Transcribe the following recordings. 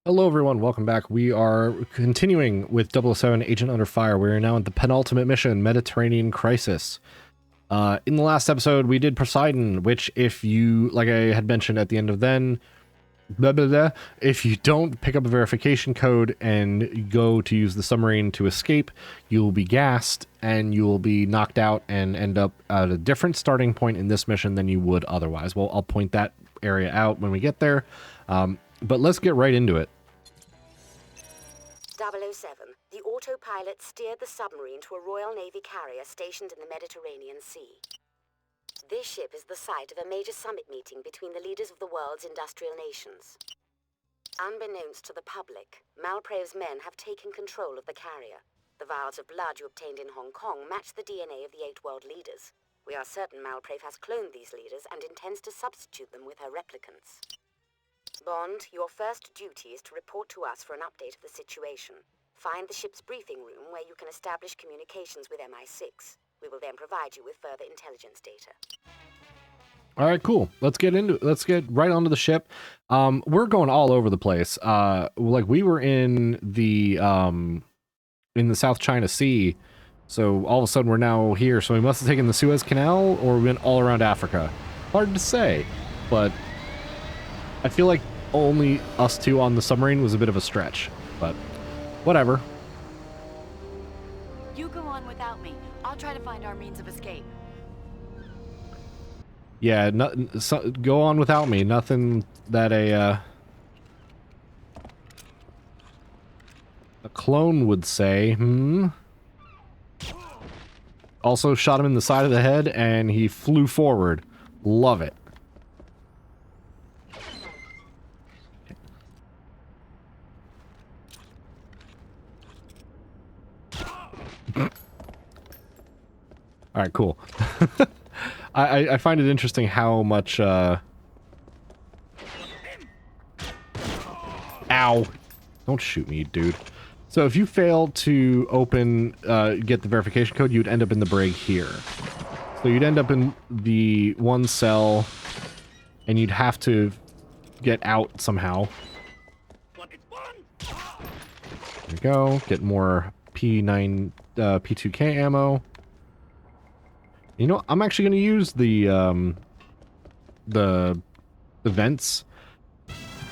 Hello everyone, welcome back. We are continuing with 007 Agent Under Fire. We are now at the penultimate mission, Mediterranean Crisis. In the last episode, we did Poseidon, which if you, like I had mentioned at the end of then, if you don't pick up a verification code and go to use the submarine to escape, you'll be gassed and you will be knocked out and end up at a different starting point in this mission than you would otherwise. Well, I'll point that area out when we get there. But let's get right into it. 007, the autopilot steered the submarine to a Royal Navy carrier stationed in the Mediterranean Sea. This ship is the site of a major summit meeting between the leaders of the world's industrial nations. Unbeknownst to the public, Malprave's men have taken control of the carrier. The vials of blood you obtained in Hong Kong match the DNA of the 8 world leaders. We are certain Malprave has cloned these leaders and intends to substitute them with her replicants. Bond, your first duty is to report to us for an update of the situation. Find the ship's briefing room where you can establish communications with MI6. We will then provide you with further intelligence data. All right, cool. Let's get right onto the ship. We're going all over the place. Like we were in the South China Sea, so all of a sudden we're now here. So we must have taken the Suez Canal, or we went all around Africa. Hard to say, but I feel like only us two on the submarine was a bit of a stretch, but whatever. You go on without me. I'll try to find our means of escape. Yeah, go on without me. Nothing that a clone would say. Also shot him in the side of the head and he flew forward. Love it. All right, cool. I find it interesting how much, Ow. Don't shoot me, dude. So if you fail to get the verification code, you'd end up in the brig here. So you'd end up in the one cell, and you'd have to get out somehow. There we go. Get more P2K ammo. You know, I'm actually going to use the vents,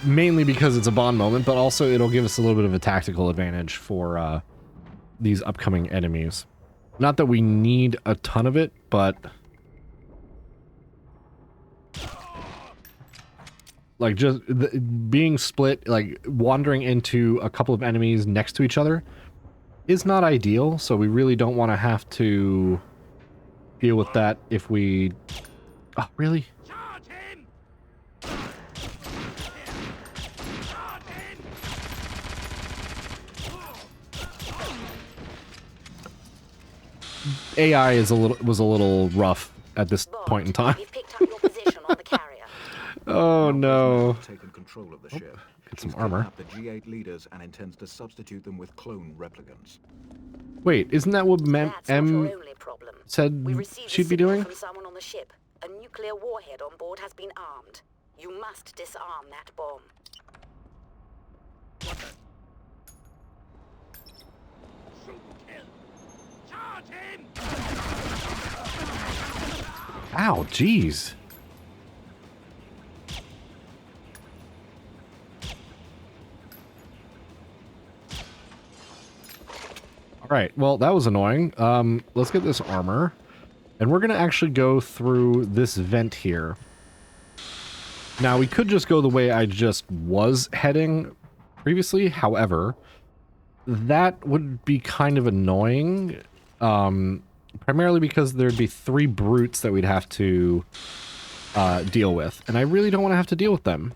mainly because it's a Bond moment, but also it'll give us a little bit of a tactical advantage for these upcoming enemies. Not that we need a ton of it, but like just being split, like wandering into a couple of enemies next to each other is not ideal, so we really don't want to have to deal with that if we... Oh, really? AI was a little rough at this point in time. We've picked up your position on the carrier. Oh no. Taken control of the ship. Get some armor. The G8 leaders and intends to substitute them with clone replicants. Wait, isn't that what That's not M your only problem. said We received she'd a be signal doing? from someone on the ship. A nuclear warhead on board has been armed. You must disarm that bomb. Ow, jeez. Alright, well, that was annoying. Let's get this armor. And we're gonna actually go through this vent here. Now, we could just go the way I just was heading previously. However, that would be kind of annoying. Primarily because there'd be 3 brutes that we'd have to deal with. And I really don't want to have to deal with them.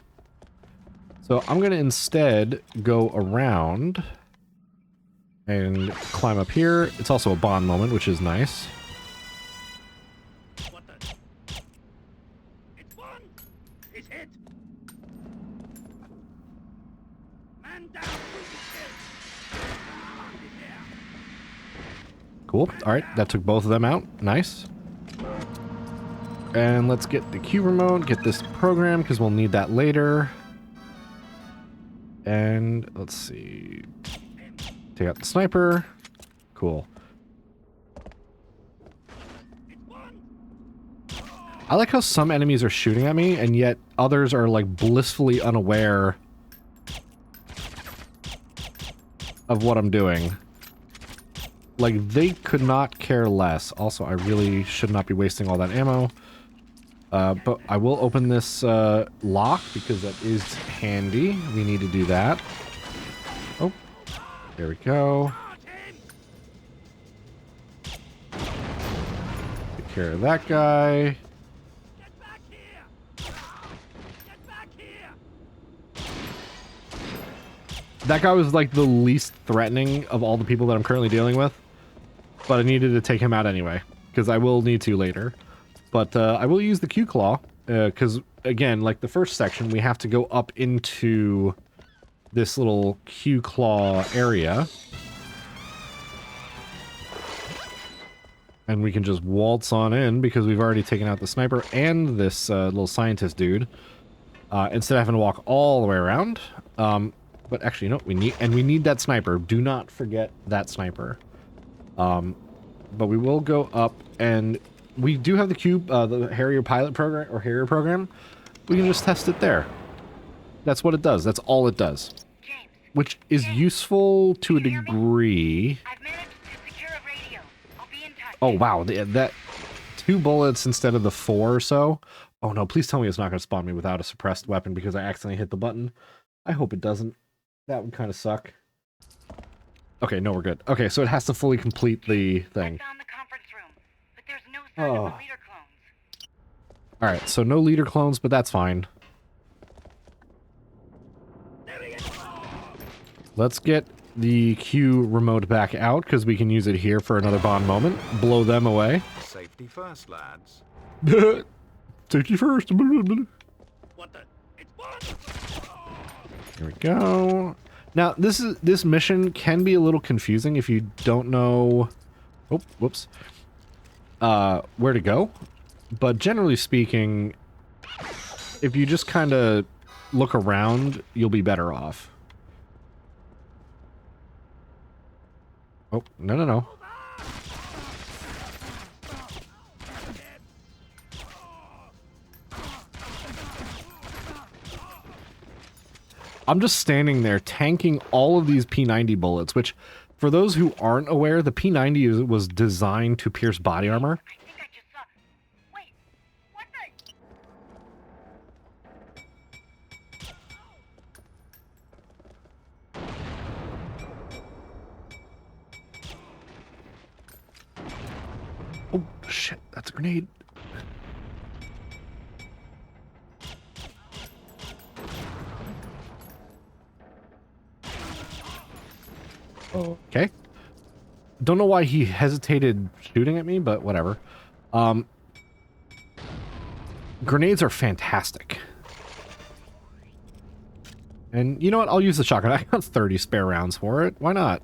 So I'm going to instead go around and climb up here. It's also a Bond moment, which is nice. Cool. Alright, that took both of them out. Nice. And let's get the Q remote, get this program, because we'll need that later. And let's see. Take out the sniper. Cool. I like how some enemies are shooting at me, and yet others are like blissfully unaware of what I'm doing. Like, they could not care less. Also, I really should not be wasting all that ammo. But I will open this lock because that is handy. We need to do that. Oh, there we go. Take care of that guy. That guy was like the least threatening of all the people that I'm currently dealing with. But I needed to take him out anyway, because I will need to later. But I will use the Q-Claw, because, again, like the first section, we have to go up into this little Q-Claw area. And we can just waltz on in, because we've already taken out the sniper and this little scientist dude. Instead of having to walk all the way around. But actually, no, we need that sniper. Do not forget that sniper. But we will go up, and we do have the cube, the Harrier pilot program, or Harrier program. We can just test it there. That's what it does. That's all it does. James, Which is useful to a degree. I've managed to secure a radio. I'll be in touch. Oh, wow. That 2 bullets instead of the 4 or so. Oh, no. Please tell me it's not going to spawn me without a suppressed weapon because I accidentally hit the button. I hope it doesn't. That would kind of suck. Okay, no, we're good. Okay, so it has to fully complete the thing. I found the conference room, but there's no sign of the leader clones. Alright, so no leader clones, but that's fine. Let's get the Q remote back out, because we can use it here for another Bond moment. Blow them away. Safety first, lads. Safety first. What the? It's Bond! Here we go. Now, this mission can be a little confusing if you don't know... Oh, whoops. Where to go. But generally speaking, if you just kind of look around, you'll be better off. Oh, no, no, no. I'm just standing there tanking all of these P90 bullets, which, for those who aren't aware, the P90 was designed to pierce body armor. I think I just saw... Wait, what the... Oh, shit, that's a grenade. Okay. Don't know why he hesitated shooting at me, but whatever. Grenades are fantastic. And you know what? I'll use the shotgun. I got 30 spare rounds for it. Why not?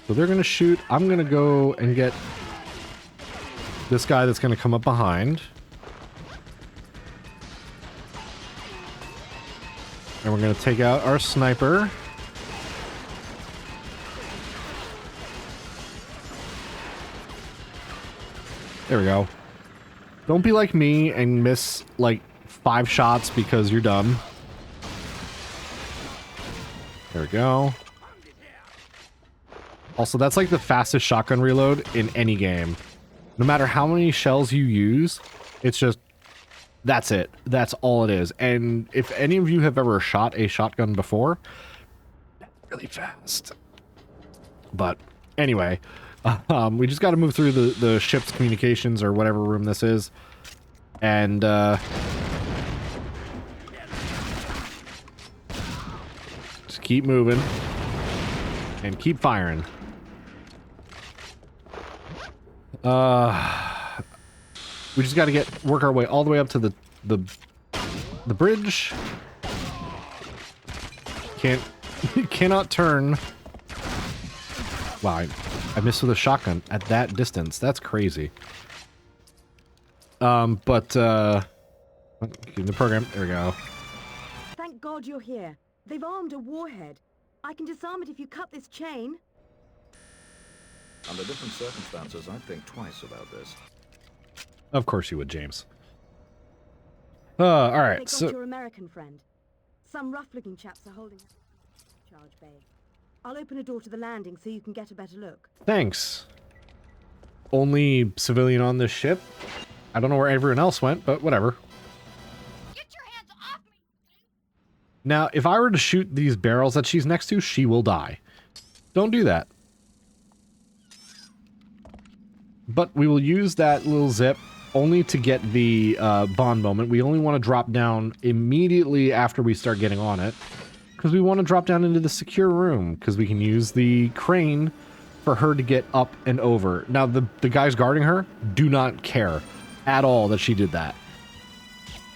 So they're going to shoot. I'm going to go and get this guy that's going to come up behind. And we're going to take out our sniper. There we go. Don't be like me and miss like 5 shots because you're dumb. There we go. Also, that's like the fastest shotgun reload in any game. No matter how many shells you use, it's just... That's it. That's all it is. And if any of you have ever shot a shotgun before, that's really fast. But anyway, we just got to move through the ship's communications or whatever room this is. And just keep moving and keep firing. We just got to work our way all the way up to the bridge. Cannot turn. Wow, I missed with a shotgun at that distance. That's crazy. In the program, there we go. Thank God you're here. They've armed a warhead. I can disarm it if you cut this chain. Under different circumstances, I'd think twice about this. Of course you would, James. All right, They got so... your American friend. Some rough-looking chaps are holding charge bay. I'll open a door to the landing so you can get a better look. Thanks. Only civilian on this ship? I don't know where everyone else went, but whatever. Get your hands off me! Now, if I were to shoot these barrels that she's next to, she will die. Don't do that. But we will use that little zip only to get the bond moment. We only want to drop down immediately after we start getting on it, because we want to drop down into the secure room, because we can use the crane for her to get up and over. Now, the guys guarding her do not care at all that she did that.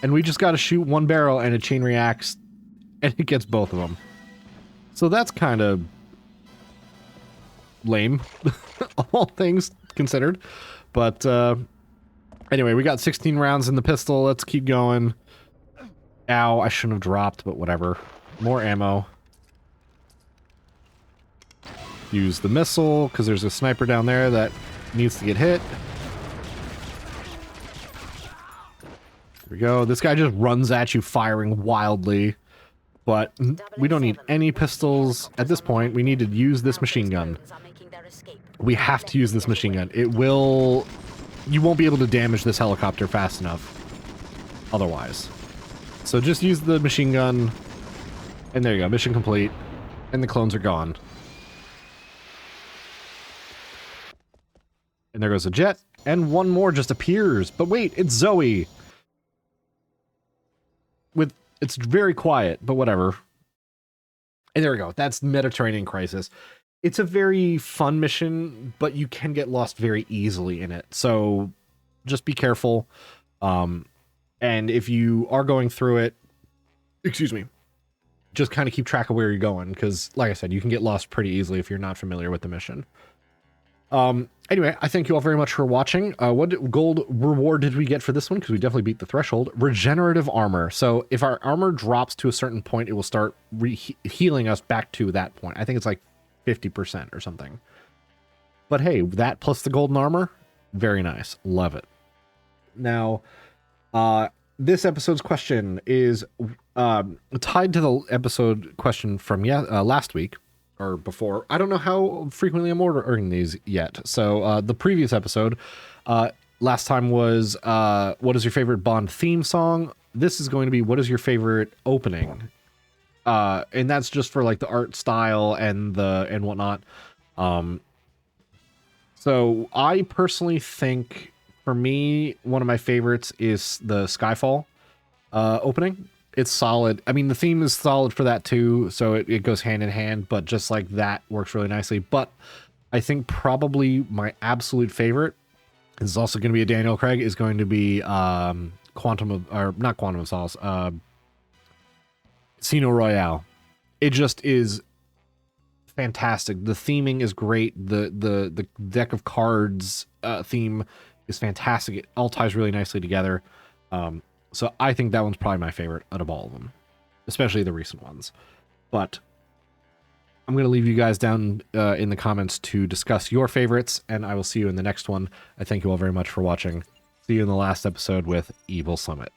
And we just got to shoot one barrel and a chain reacts, and it gets both of them. So that's kind of lame, all things considered. But anyway, we got 16 rounds in the pistol. Let's keep going. Ow, I shouldn't have dropped, but whatever. More ammo. Use the missile, because there's a sniper down there that needs to get hit. Here we go. This guy just runs at you firing wildly. But we don't need any pistols at this point. We need to use this machine gun. We have to use this machine gun. It will... You won't be able to damage this helicopter fast enough otherwise. So just use the machine gun. And there you go. Mission complete. And the clones are gone. And there goes a jet. And one more just appears. But wait, it's Zoe. It's very quiet, but whatever. And there we go. That's Mediterranean Crisis. It's a very fun mission, but you can get lost very easily in it. So just be careful. And if you are going through it, excuse me, just kind of keep track of where you're going, because like I said, you can get lost pretty easily if you're not familiar with the mission. Anyway, I thank you all very much for watching. What gold reward did we get for this one? Because we definitely beat the threshold. Regenerative armor. So if our armor drops to a certain point, it will start healing us back to that point. I think it's like 50% or something. But hey, that plus the golden armor, very nice. Love it. Now, this episode's question is tied to the episode question from last week. Or before. I don't know how frequently I'm ordering these yet. So the previous episode, last time was what is your favorite Bond theme song? This is going to be what is your favorite opening? And that's just for like the art style and whatnot. So I personally think for me, one of my favorites is the Skyfall opening. It's solid. I mean, the theme is solid for that too, so it goes hand in hand, but just like that works really nicely. But I think probably my absolute favorite, this is also going to be a Daniel Craig, is going to be not Quantum of Solace, Casino Royale. It just is fantastic. The theming is great. The deck of cards theme is fantastic. It all ties really nicely together. So I think that one's probably my favorite out of all of them, especially the recent ones. But I'm going to leave you guys down in the comments to discuss your favorites, and I will see you in the next one. I thank you all very much for watching. See you in the last episode with Evil Summit.